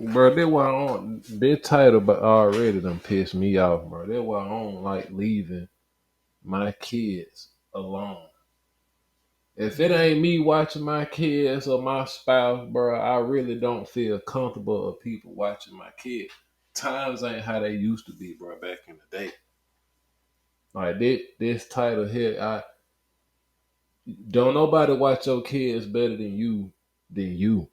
Bro, that why I don't. That title, but already done pissed me off, bro. That why I don't like leaving my kids alone. If it ain't me watching my kids or my spouse, bro, I really don't feel comfortable of people watching my kids. Times ain't how they used to be, bro, back in the day. Like this title here, I don't nobody watch your kids better than you.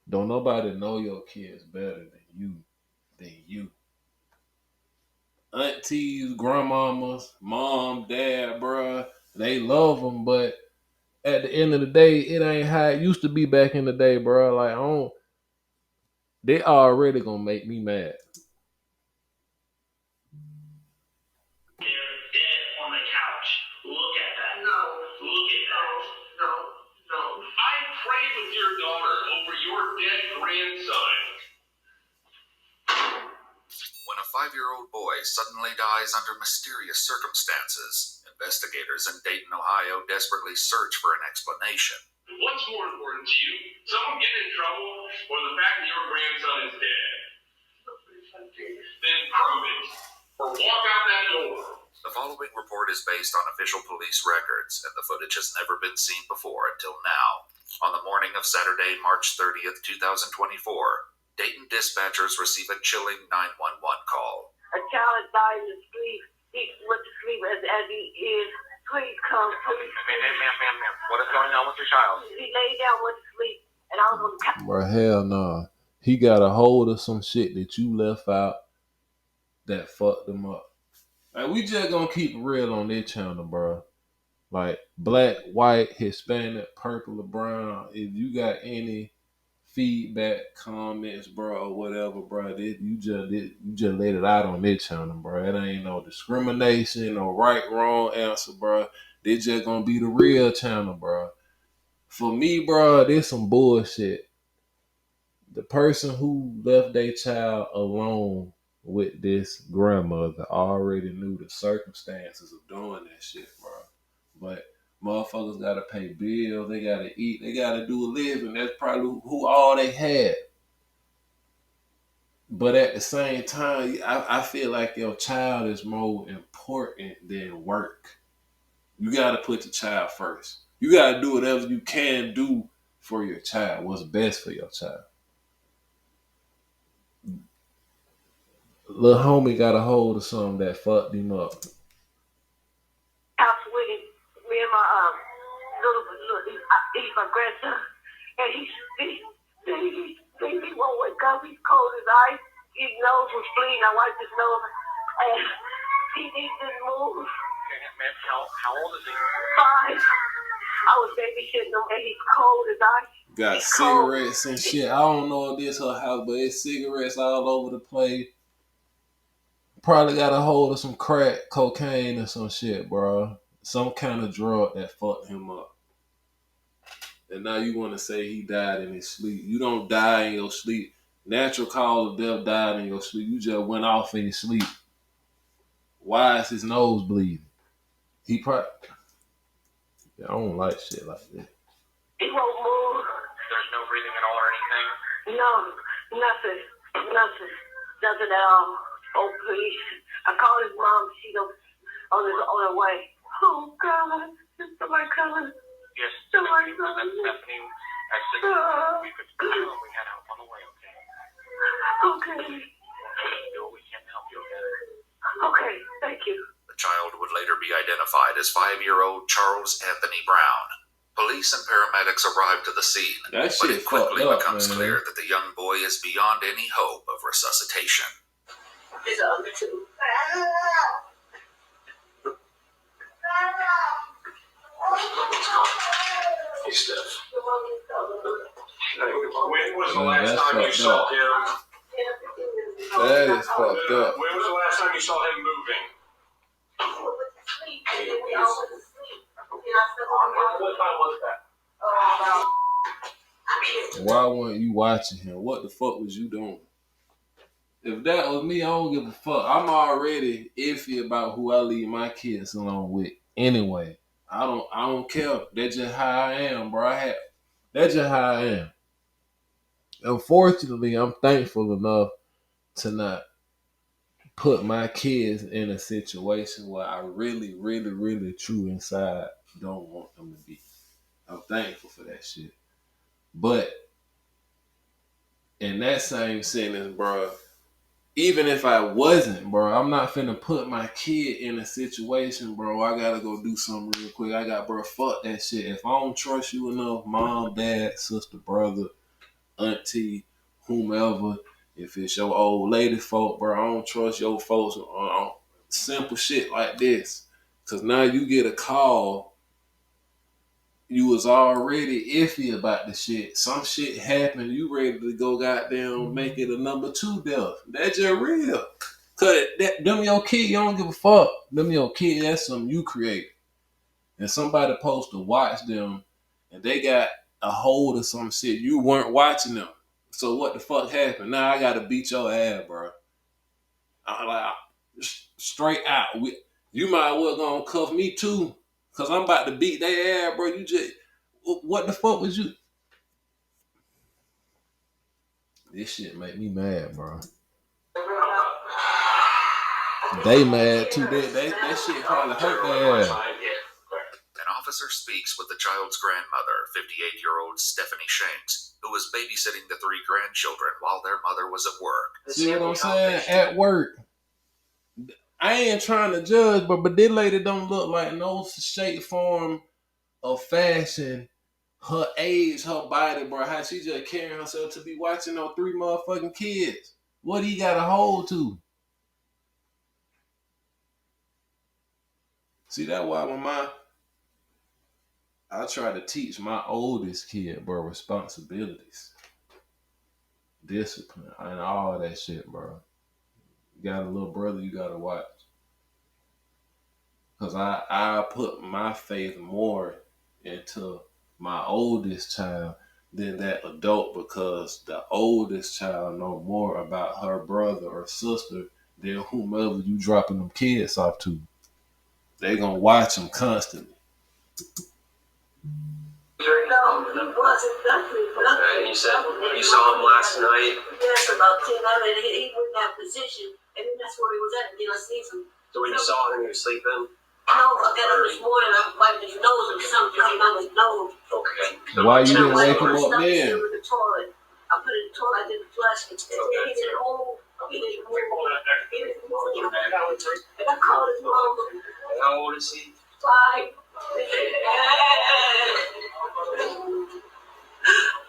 Don't nobody know your kids better than you. Aunties, grandmamas, mom, dad, bro, they love them, but at the end of the day, it ain't how it used to be back in the day, bro. Like I don't, they already gonna make me mad. They're dead on the couch. Look at that. No. Look at that. No. No. I prayed with your daughter over your dead grandson. When a 5-year-old boy suddenly dies under mysterious circumstances, investigators in Dayton, Ohio desperately search for an explanation. What's more important to you? Someone getting in trouble or the fact that your grandson is dead? Then prove it or walk out that door. The following report is based on official police records, and the footage has never been seen before until now. On the morning of Saturday, March 30th, 2024, Dayton dispatchers receive a chilling 911 call. A child died in his sleep. He went to sleep as he is. Please come, please. Ma'am. What is going on with your child? He laid down, went to sleep, and I was on the couch. Bro, hell nah. He got a hold of some shit that you left out that fucked him up. Like we just gonna keep it real on this channel, bro. Like black, white, Hispanic, purple, or brown. If you got any feedback, comments, bro, or whatever, bro, you just let it out on this channel, bro. It ain't no discrimination, no right, wrong answer, bro. This just gonna be the real channel, bro. For me, bro, this some bullshit. The person who left their child alone with this grandmother already knew the circumstances of doing that shit, bro. But motherfuckers gotta pay bills, they gotta eat, they gotta do a living. That's probably who all they had. But at the same time, I feel like your child is more important than work. You gotta put the child first. You gotta do whatever you can do for your child, what's best for your child. Little homie got a hold of something that fucked him up. House with him, me and my little he's my grandson, and he won't wake up. He's cold as ice. His nose was bleeding. I wiped his nose, and he didn't move. Ma'am, how old is he? 5. I was babysitting him, and he's cold as ice. Got He's cigarettes cold. and shit. I don't know if this her house, but it's cigarettes all over the place. Probably got a hold of some crack, cocaine, or some shit, bro. Some kind of drug that fucked him up. And now you want to say he died in his sleep. You don't die in your sleep. Natural cause of death died in your sleep. You just went off in your sleep. Why is his nose bleeding? He probably... I don't like shit like that. He won't move. There's no breathing at all or anything? No, nothing at all. Oh, please. I called his mom. She's on her way. Oh, God. Is somebody coming? Yes. Somebody That's coming? Stephanie. I said we could call you and we had help on the way, okay? Okay. We'll do what we can to help you, okay? Okay, thank you. The child would later be identified as 5-year-old Charles Anthony Brown. Police and paramedics arrive to the scene, That but shit it quickly fucked up, becomes man. clear that the young boy is beyond any hope of resuscitation. It's the other 2. Hey, Steph. When was the last that's time you fucked saw up. him? That is fucked up. When was the last time you saw him moving? What time was that? Why weren't you watching him? What the fuck was you doing? If that was me, I don't give a fuck. I'm already iffy about who I leave my kids alone with. Anyway, I don't care. That's just how I am, bro. That's just how I am. unfortunately, I'm thankful enough to not put my kids in a situation where I really, really, really, true inside don't want them to be. I'm thankful for that shit. But in that same sentence, bro, even if I wasn't, bro, I'm not finna put my kid in a situation, bro. I gotta go do something real quick. Bro, fuck that shit. If I don't trust you enough, mom, dad, sister, brother, auntie, whomever, if it's your old lady folk, bro, I don't trust your folks on simple shit like this. Cause now you get a call, you was already iffy about the shit. Some shit happened, you ready to go goddamn make it a number 2 death. That's just real. Cause them your kid, you don't give a fuck. Them your kid, that's something you create. And somebody supposed to watch them and they got a hold of some shit. You weren't watching them. So what the fuck happened? Now I gotta beat your ass, bro. I'm like, straight out. You might well gonna cuff me too. Cause I'm about to beat their ass, bro. You just, what the fuck was you? This shit make me mad, bro. They mad too. That shit probably hurt their ass. An officer speaks with the child's grandmother, 58-year-old Stephanie Shanks, who was babysitting the 3 grandchildren while their mother was at work. See what I'm saying? At work. I ain't trying to judge, but this lady don't look like no shape, form, or fashion. Her age, her body, bro, how she just carrying herself to be watching those 3 motherfucking kids. What he got a hold to? See, that's why I try to teach my oldest kid, bro, responsibilities, discipline, and all that shit, bro. You got a little brother you gotta watch. Cause I put my faith more into my oldest child than that adult, because the oldest child know more about her brother or sister than whomever you dropping them kids off to. They gonna watch them constantly. No, he wasn't nothing. And you said you saw him last night. Yes, about 10. I mean, he was in that position, and that's where he was at. And then I seen him. So when you saw him, you were sleeping? No, I got him this morning. I wiped his nose, and something came out of his nose. Okay. Why you didn't And wake him up I then? in the toilet. I put it in the toilet. I did the flush. He didn't move. He didn't move. He didn't move. And I called his mom. How old is he? 5.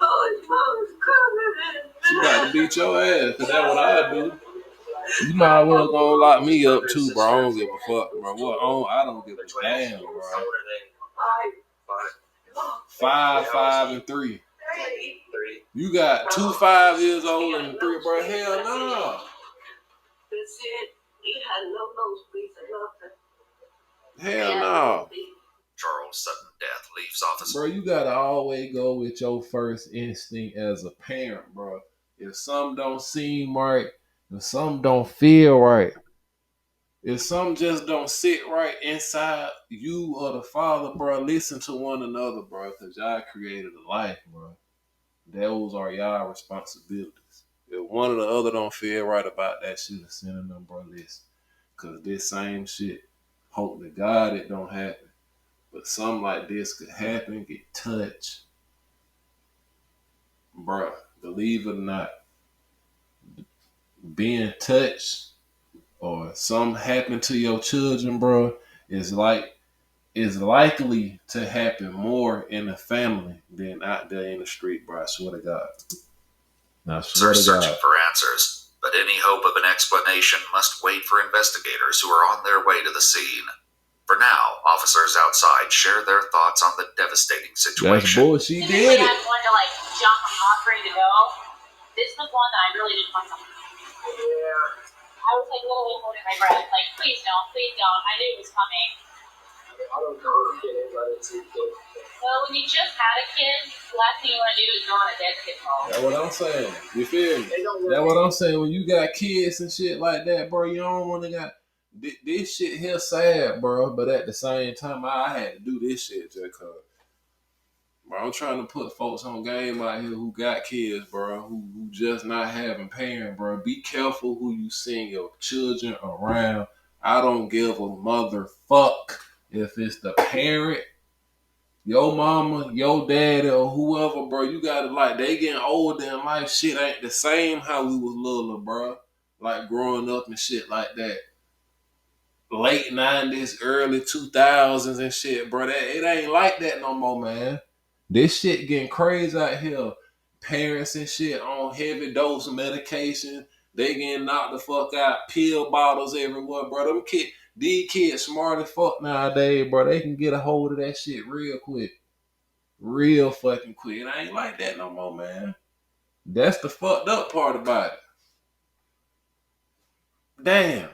Oh, his mom's coming. She about to beat your ass, cause that's what I do. You might well gonna lock me up too, bro. I don't give a fuck, bro. I don't give a damn, bro. 5, and 3. 3. You got 2 5-years-old and 3, bro. Hell no. That's it. He had no nosebleeds or nothing. Hell no. Charles' sudden death leaves officer. Bro, you gotta always go with your first instinct as a parent, bro. If something don't seem right, if something don't feel right, if something just don't sit right inside you or the father, bro, listen to one another, bro, because y'all created a life, bro. Those are y'all responsibilities. If one or the other don't feel right about that shit, send them, bro, listen. Because this same shit, hope to God it don't happen. But something like this could happen, get touched. Bruh, believe it or not, being touched or something happen to your children, bro, is likely to happen more in the family than out there in the street, bro. I swear to God. I swear to God. Searching for answers, but any hope of an explanation must wait for investigators who are on their way to the scene. For now, officers outside share their thoughts on the devastating situation. That's bullshit. She I did it. had one to like jump off, ready to go. This was one that I really didn't want to. Yeah. I was like literally holding my breath, like please don't, please don't. I knew it was coming. I don't know if it is, but it's a kid. Well, when you just had a kid, the last thing you want to do is go on a dead kid home. That's what I'm saying. You feel me? That's what I'm saying. When you got kids and shit like that, bro, you don't want to got this shit here sad, bro. But at the same time, I had to do this shit just cause Bro, I'm trying to put folks on game out here who got kids, bro, who just not having parents, bro. Be careful who you send your children around. I don't give a motherfuck if it's the parent, your mama, your daddy, or whoever, bro. You gotta like they getting older in life. Shit ain't the same how we was little, bro. Like growing up and shit like that. Late 90s, early 2000s and shit, bro. It ain't like that no more, man. This shit getting crazy out here. Parents and shit on heavy dose medication. They getting knocked the fuck out. Pill bottles everywhere, bro. These kids smart as fuck nowadays, bro. They can get a hold of that shit real quick. Real fucking quick. It ain't like that no more, man. That's the fucked up part about it. Damn.